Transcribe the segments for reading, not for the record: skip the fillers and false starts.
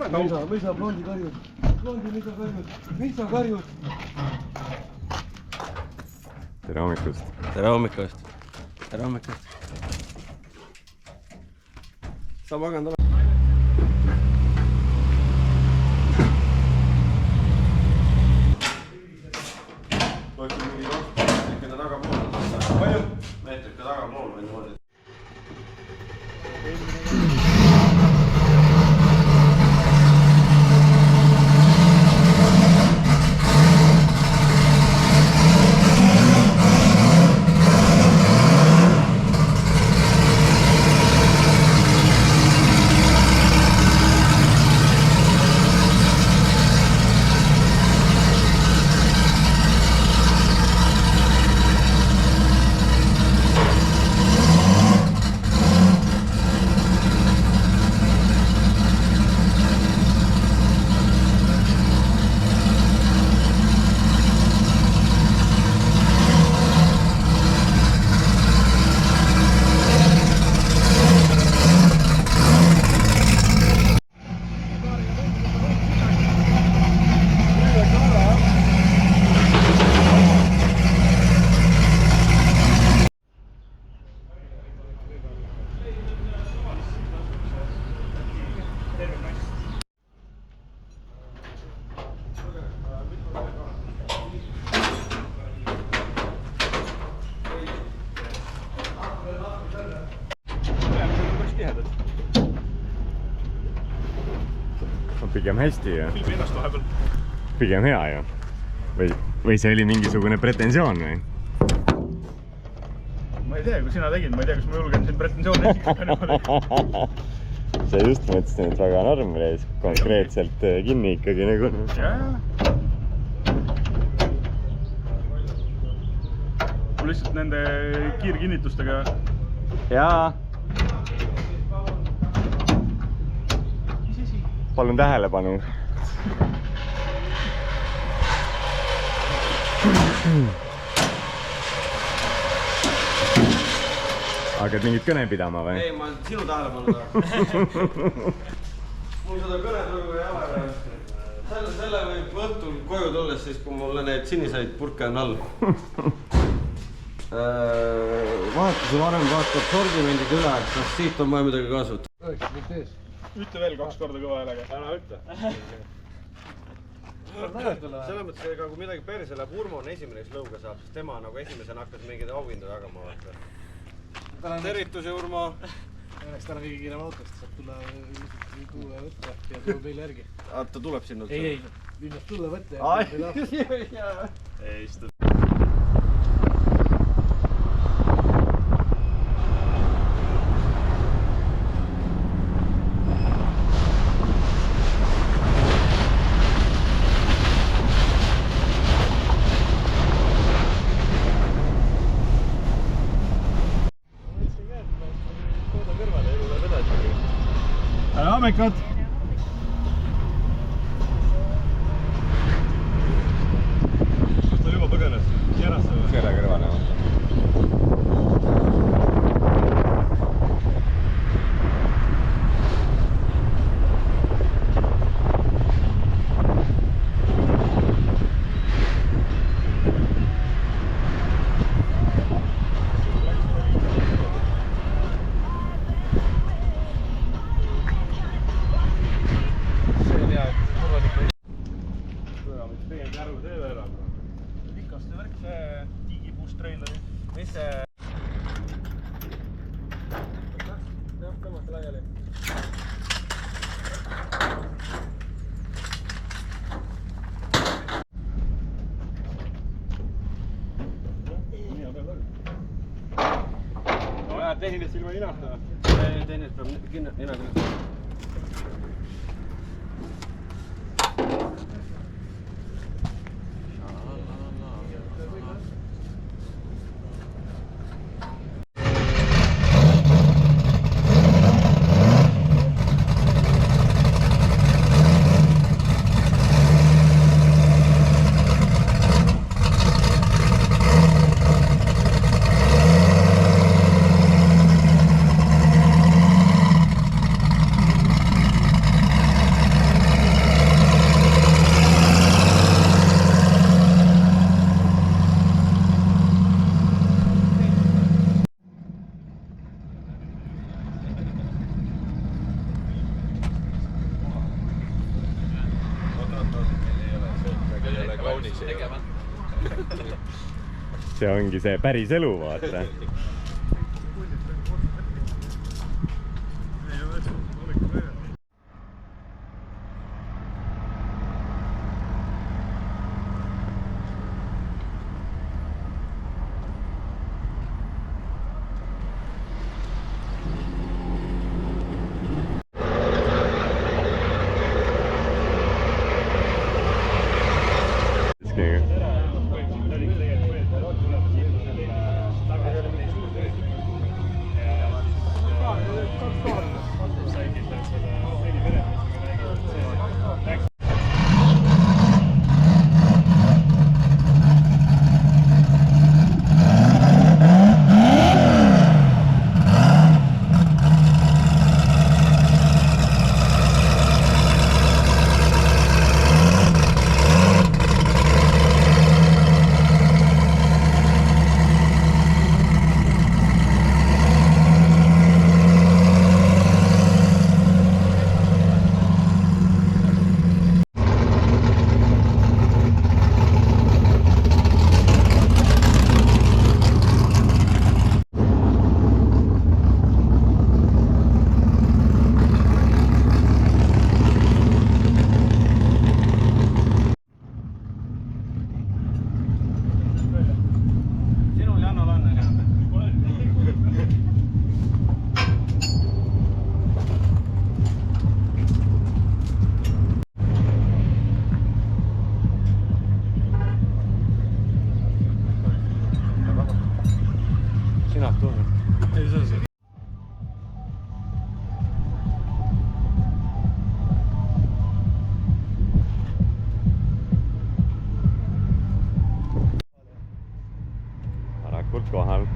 Mõisakarjud. Tere hommikust. Tere hommikust. Tere hommikust. Sa maganud oled? Võiks mingi meetrikene tagapool. Palju? Meetrike tagapool või niimoodi. Pigem hästi ju. Filmi ennast vahepeal. Pigem hea ju. Või see oli mingisugune pretensioon või? Ma ei tea, kui sina tegid, ma ei tea, kas ma julgen siin pretensiooni esitada. Sa just mõtlesin, et väga norm reis konkreetselt kinni ikkagi nagu. Jaa. Mul lihtsalt nende kiirkinnitustega. Jaa. Palun tähelepanu. Hakkad mingit kõne pidama või? Ei, ma sinu tähelepanu taha. Mul seda kõnetugu ei ole. Selle võib õhtul koju tulles, siis kui mulle need siniseid purke on all. Vahetuse varem vaatab sortimendid üle, kas siit on vaja midagi kasutada. Ütle veel 2 korda kõva häälega. Ära ütle. Selles mõttes, ega kui midagi perse läheb, Urmo on esimene, kes lõuga saab, sest tema nagu esimesena hakkas mingeid auhindu jagama. Tervitusi, Urmo! Õnneks täna kõige kiirem autost, saab tulla võtta ja tuleb meile järgi. Ta tuleb sinna? Ei, linnast tulla võtta ja tuleb meile ahv. Ei, istub. Tere hommikut! Kas ta juba põgenes? Järasse või? Selle kõrvale. Mis see? Jah, tõmmata laiali. No jah, tehnilist ilma ninata. Tehnilist peab nina küll. see ongi see päris elu, vaata. Varakult kohal.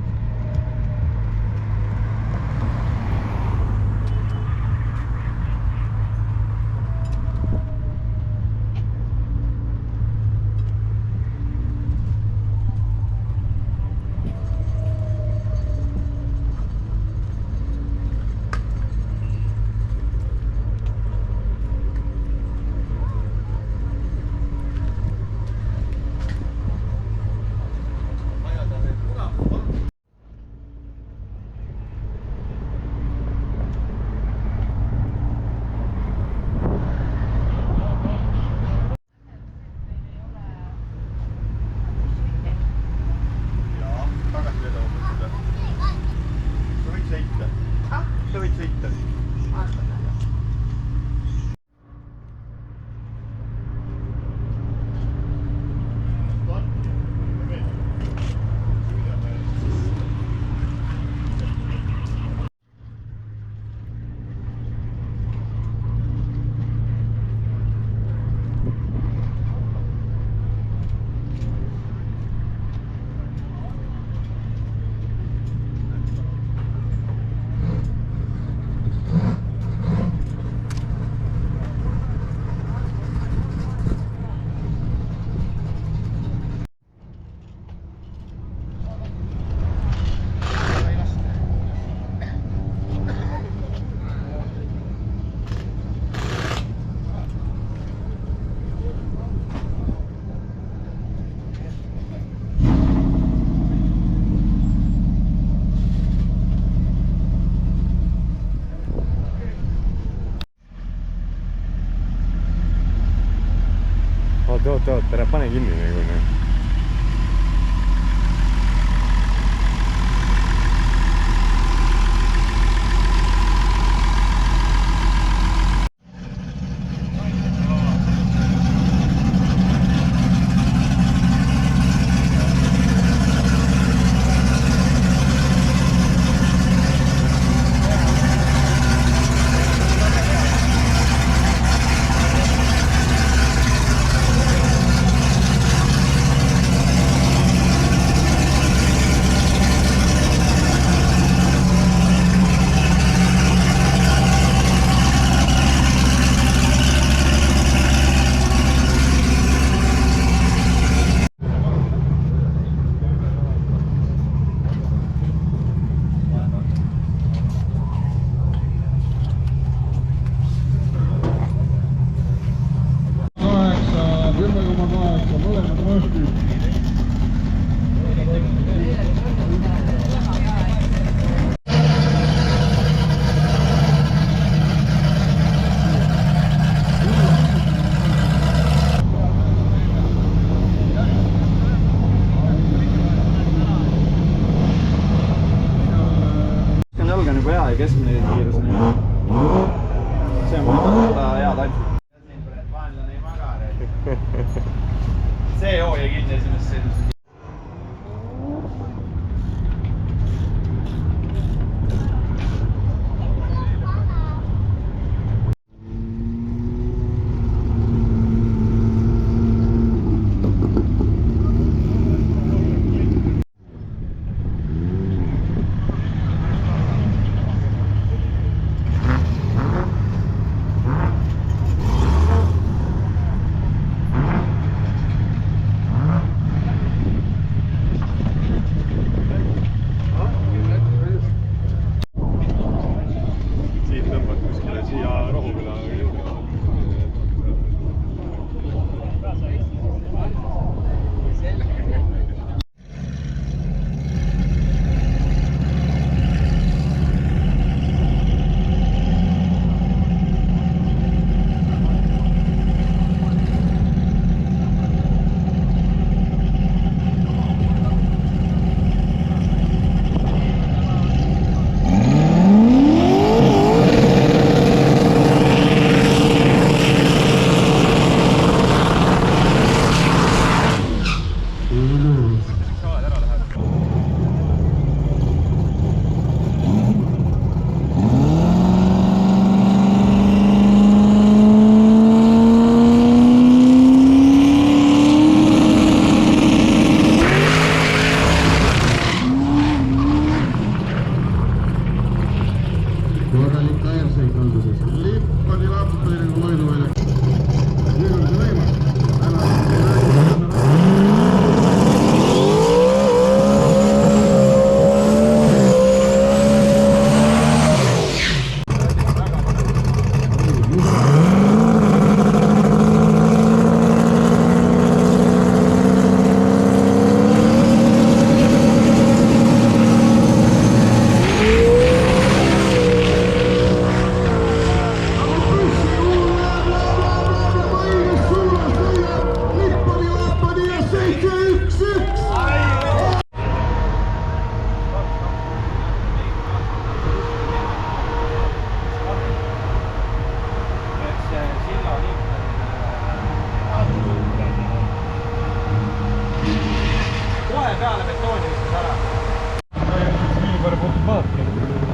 Oot, ära pane kinni nagu. keskmine kiirus. See on seda hea taim. Vaenlane ei maga. See joo jäi kinni esimest sõidust. peale betooni viskas ära. Viili peale puutub vaadata.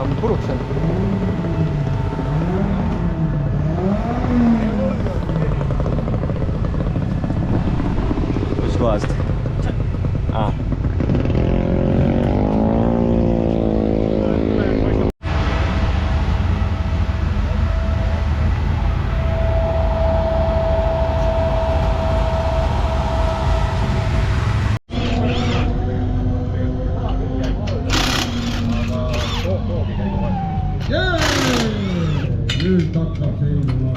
Aga puruks on. Kus kohast? Nüüd hakkab seisma.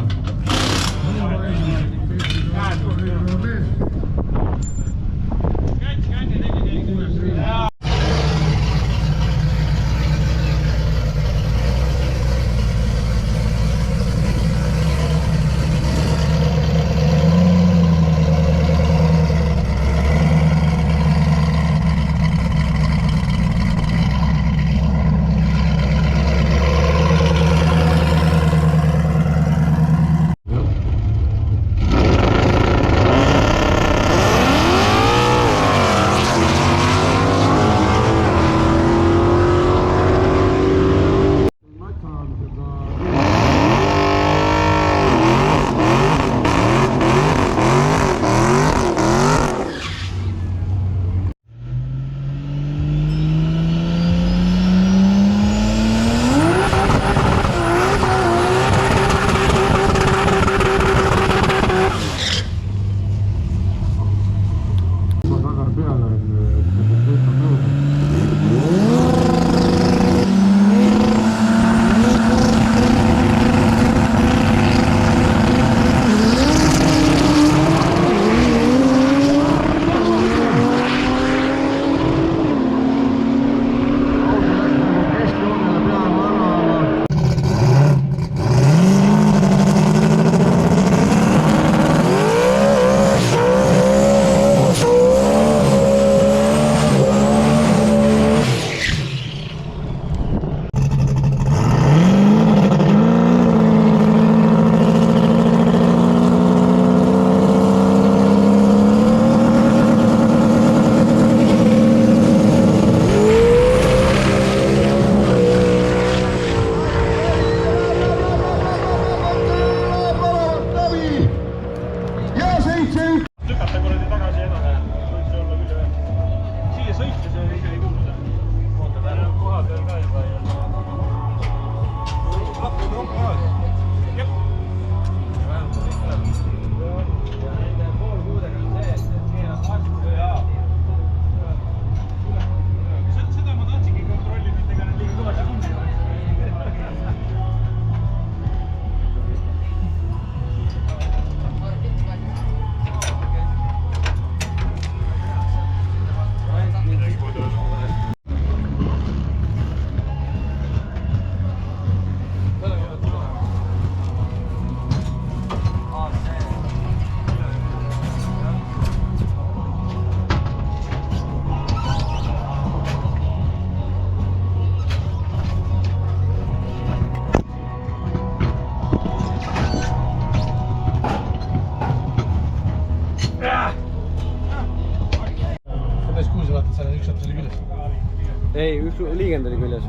ei, üks liigend oli küljes.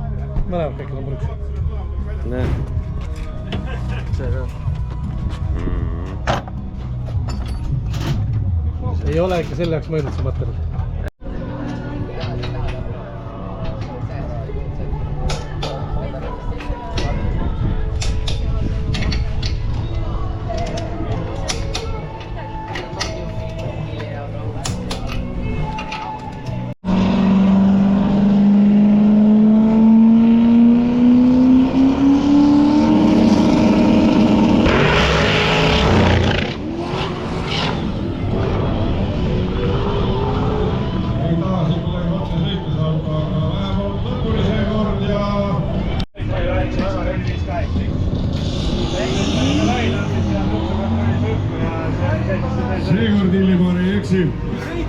mõlemad kõik on puruks. Näe. See ka. Ei ole ikka selle jaoks mõeldud see materjal. Seekord Illimar ei eksi.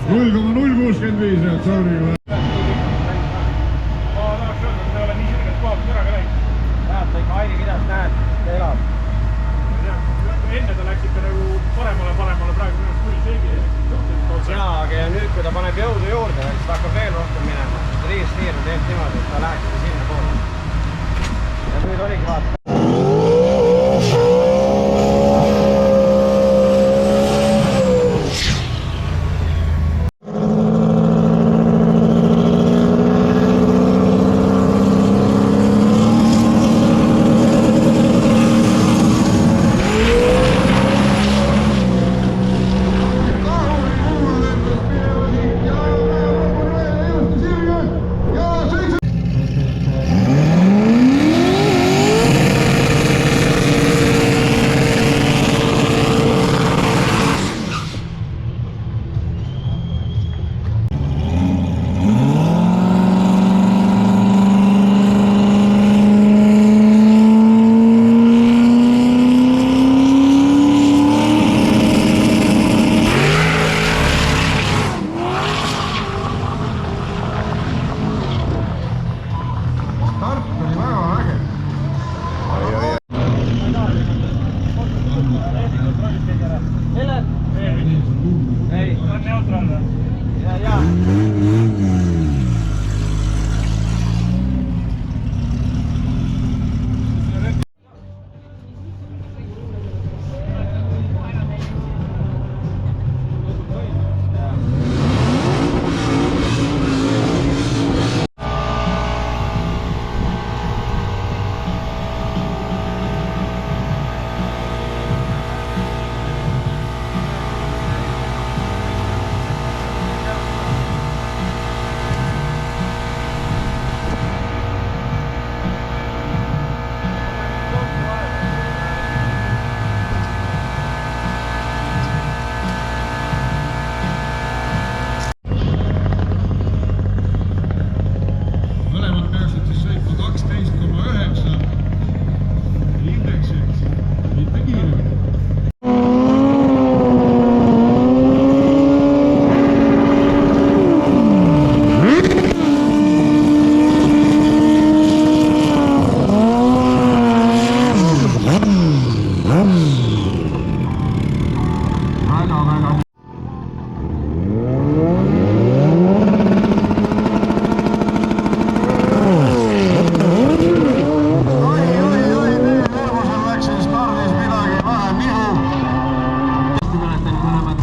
0,065 reaktsiooniga. Ma tahaks öelda, et me oleme nii sirgelt kohalt ära ka läinud. Näed, ta ikka Airi kirjas, näed, ta elab. Enne ta läks ikka nagu paremale, praegu minu kuri seegi. Jaa, aga nüüd, kui ta paneb jõudu juurde, siis ta hakkab veel rohkem minema. Riistiir teeb niimoodi, et ta läheks sinna poole. Ja nüüd oligi vaata.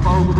Paugu